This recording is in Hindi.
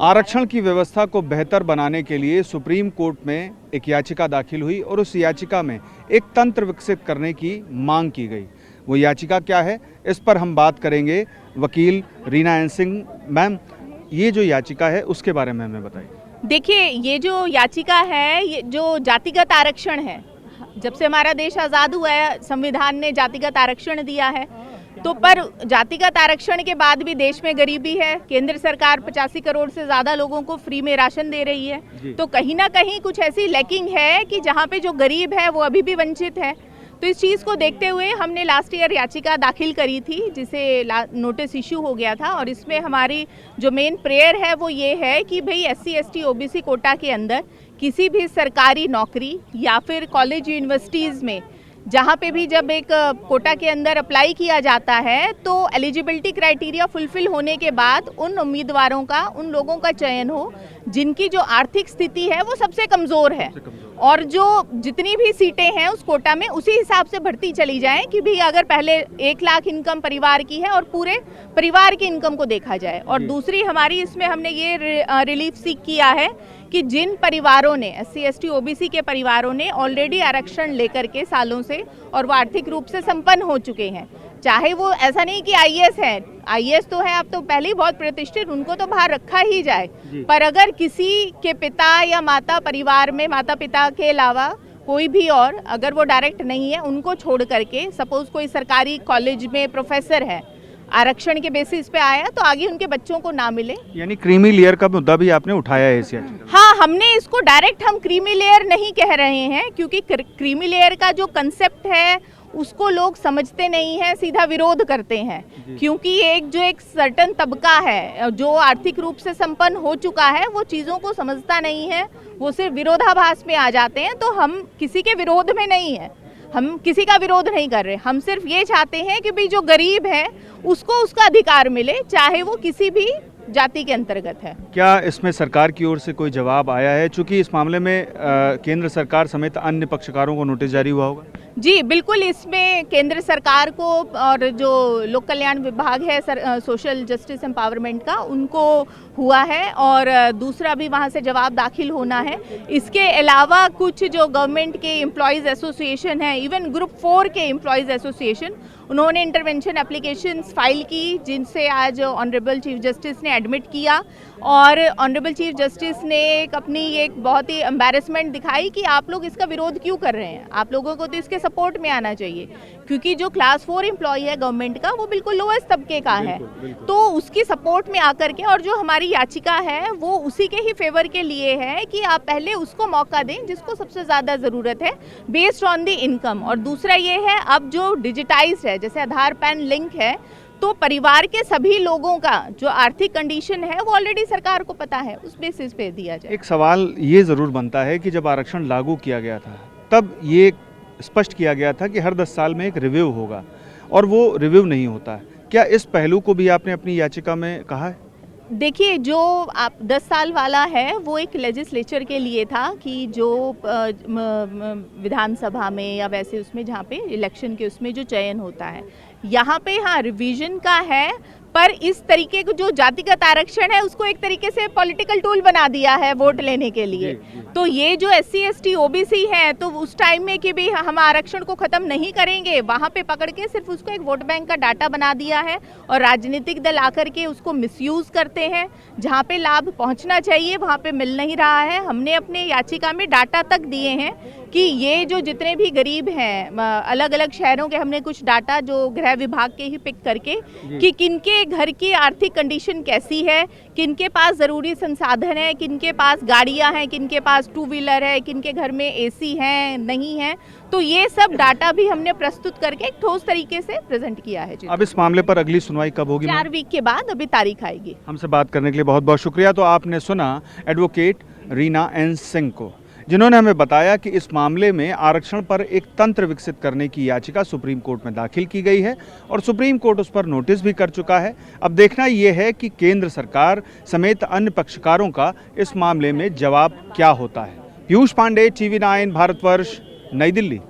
आरक्षण की व्यवस्था को बेहतर बनाने के लिए सुप्रीम कोर्ट में एक याचिका दाखिल हुई और उस याचिका में एक तंत्र विकसित करने की मांग की गई। वो याचिका क्या है, इस पर हम बात करेंगे वकील रीना एन सिंह। मैम, ये जो याचिका है उसके बारे में हमें बताइए। देखिए, ये जो याचिका है, ये जो जातिगत आरक्षण है, जब से हमारा देश आज़ाद हुआ है संविधान ने जातिगत आरक्षण दिया है, तो पर जातिगत आरक्षण के बाद भी देश में गरीबी है। केंद्र सरकार 85 करोड़ से ज़्यादा लोगों को फ्री में राशन दे रही है, तो कहीं ना कहीं कुछ ऐसी लैकिंग है कि जहाँ पे जो गरीब है वो अभी भी वंचित है। तो इस चीज़ को देखते हुए हमने लास्ट ईयर याचिका दाखिल करी थी, जिसे नोटिस इशू हो गया था। और इसमें हमारी जो मेन प्रेयर है वो ये है कि भाई SC ST OBC कोटा के अंदर किसी भी सरकारी नौकरी या फिर कॉलेज यूनिवर्सिटीज़ में जहाँ पे भी जब एक कोटा के अंदर अप्लाई किया जाता है तो एलिजिबिलिटी क्राइटेरिया फुलफिल होने के बाद उन उम्मीदवारों का, उन लोगों का चयन हो जिनकी जो आर्थिक स्थिति है वो सबसे कमज़ोर है, और जो जितनी भी सीटें हैं उस कोटा में उसी हिसाब से भर्ती चली जाए कि भी अगर पहले 1 लाख इनकम परिवार की है और पूरे परिवार की इनकम को देखा जाए। और दूसरी हमारी इसमें हमने ये रिलीफ सीख किया है कि जिन परिवारों ने SC ST OBC के परिवारों ने ऑलरेडी आरक्षण लेकर के सालों से और वो आर्थिक रूप से संपन्न हो चुके हैं, चाहे वो ऐसा नहीं कि IAS है, IAS तो है, अब तो पहले ही बहुत प्रतिष्ठित, उनको तो बाहर रखा ही जाए, पर अगर किसी के पिता या माता परिवार में माता पिता के अलावा कोई भी और अगर वो डायरेक्ट नहीं है, उनको छोड़ करके सपोज कोई सरकारी कॉलेज में प्रोफेसर है, आरक्षण के बेसिस पे आया तो आगे उनके बच्चों को ना मिले। यानी क्रीमी लेयर का मुद्दा भी आपने उठाया है इस याचिका? हाँ, हमने इसको डायरेक्ट हम क्रीमी लेयर नहीं कह रहे हैं, क्योंकि क्रीमी लेयर का जो कंसेप्ट है उसको लोग समझते नहीं है, सीधा विरोध करते हैं। क्योंकि एक सर्टन तबका है जो आर्थिक रूप से संपन्न हो चुका है, वो चीज़ों को समझता नहीं है, वो सिर्फ विरोधाभास में आ जाते हैं। तो हम किसी के विरोध में नहीं है, हम किसी का विरोध नहीं कर रहे, हम सिर्फ ये चाहते हैं कि भाई जो गरीब है उसको उसका अधिकार मिले, चाहे वो किसी भी जाति के अंतर्गत है। क्या इसमें सरकार की ओर से कोई जवाब आया है? चूंकि इस मामले में केंद्र सरकार समेत अन्य पक्षकारों को नोटिस जारी हुआ होगा। जी बिल्कुल, इसमें केंद्र सरकार को और जो लोक कल्याण विभाग है सोशल जस्टिस एम्पावरमेंट का, उनको हुआ है और दूसरा भी वहाँ से जवाब दाखिल होना है। इसके अलावा कुछ जो गवर्नमेंट के एम्प्लॉयज़ एसोसिएशन है, इवन ग्रुप 4 के एम्प्लॉयज़ एसोसिएशन, उन्होंने इंटरवेंशन एप्लीकेशंस फाइल की, जिनसे आज ऑनरेबल चीफ जस्टिस ने एडमिट किया। और ऑनरेबल चीफ जस्टिस ने अपनी एक बहुत ही एम्बैरेसमेंट दिखाई कि आप लोग इसका विरोध क्यों कर रहे हैं, आप लोगों को तो इसके सपोर्ट में आना चाहिए, क्योंकि जो क्लास 4 एम्प्लॉय है गवर्नमेंट का वो बिल्कुल लोएस्ट तबके का है। तो उसकी सपोर्ट में आकर के, और जो हमारी याचिका है वो उसी के ही फेवर के लिए है कि आप पहले उसको मौका दें जिसको सबसे ज़्यादा ज़रूरत है, बेस्ड ऑन द इनकम। और दूसरा ये है, अब जो डिजिटाइज्ड है, जैसे आधार पैन लिंक है, तो परिवार के सभी लोगों का जो आर्थिक कंडीशन है वो ऑलरेडी सरकार को पता है, उस बेसिस पे दिया जाए। एक सवाल ये ज़रूर बनता है कि जब आरक्षण लागू किया गया था तब ये स्पष्ट किया गया था कि हर 10 साल में एक रिव्यू होगा, और वो रिव्यू नहीं होता है। क्या इस पहलू को भी आपने अपनी याचिका में कहा है? देखिए, जो आप 10 साल वाला है वो एक लेजिस्लेचर के लिए था कि जो विधानसभा में या वैसे उसमें जहाँ पे इलेक्शन के उसमें जो चयन होता है, यहाँ पे हाँ रिवीजन का है, पर इस तरीके को जो जातिगत आरक्षण है उसको एक तरीके से पॉलिटिकल टूल बना दिया है वोट लेने के लिए। तो ये जो SC ST OBC है, तो उस टाइम में कि भी हम आरक्षण को ख़त्म नहीं करेंगे, वहाँ पे पकड़ के सिर्फ उसको एक वोट बैंक का डाटा बना दिया है, और राजनीतिक दल आकर के उसको मिसयूज़ करते हैं। जहाँ पे लाभ पहुँचना चाहिए वहाँ पे मिल नहीं रहा है। हमने अपने याचिका में डाटा तक दिए हैं कि ये जो जितने भी गरीब हैं, अलग अलग शहरों के हमने कुछ डाटा जो गृह विभाग के ही पिक करके, कि किनके घर की आर्थिक कंडीशन कैसी है, किनके पास ज़रूरी संसाधन है, किनके पास गाड़ियां हैं, किनके पास 2 व्हीलर है, किनके घर में AC है नहीं है, तो ये सब डाटा भी हमने प्रस्तुत करके एक ठोस तरीके से प्रेजेंट किया है। अब इस मामले पर अगली सुनवाई कब होगी? 4 वीक के बाद अभी तारीख आएगी। हमसे बात करने के लिए बहुत बहुत शुक्रिया। तो आपने सुना एडवोकेट रीना एन सिंह को, जिन्होंने हमें बताया कि इस मामले में आरक्षण पर एक तंत्र विकसित करने की याचिका सुप्रीम कोर्ट में दाखिल की गई है और सुप्रीम कोर्ट उस पर नोटिस भी कर चुका है। अब देखना यह है कि केंद्र सरकार समेत अन्य पक्षकारों का इस मामले में जवाब क्या होता है। पीयूष पांडे, TV9 भारतवर्ष, नई दिल्ली।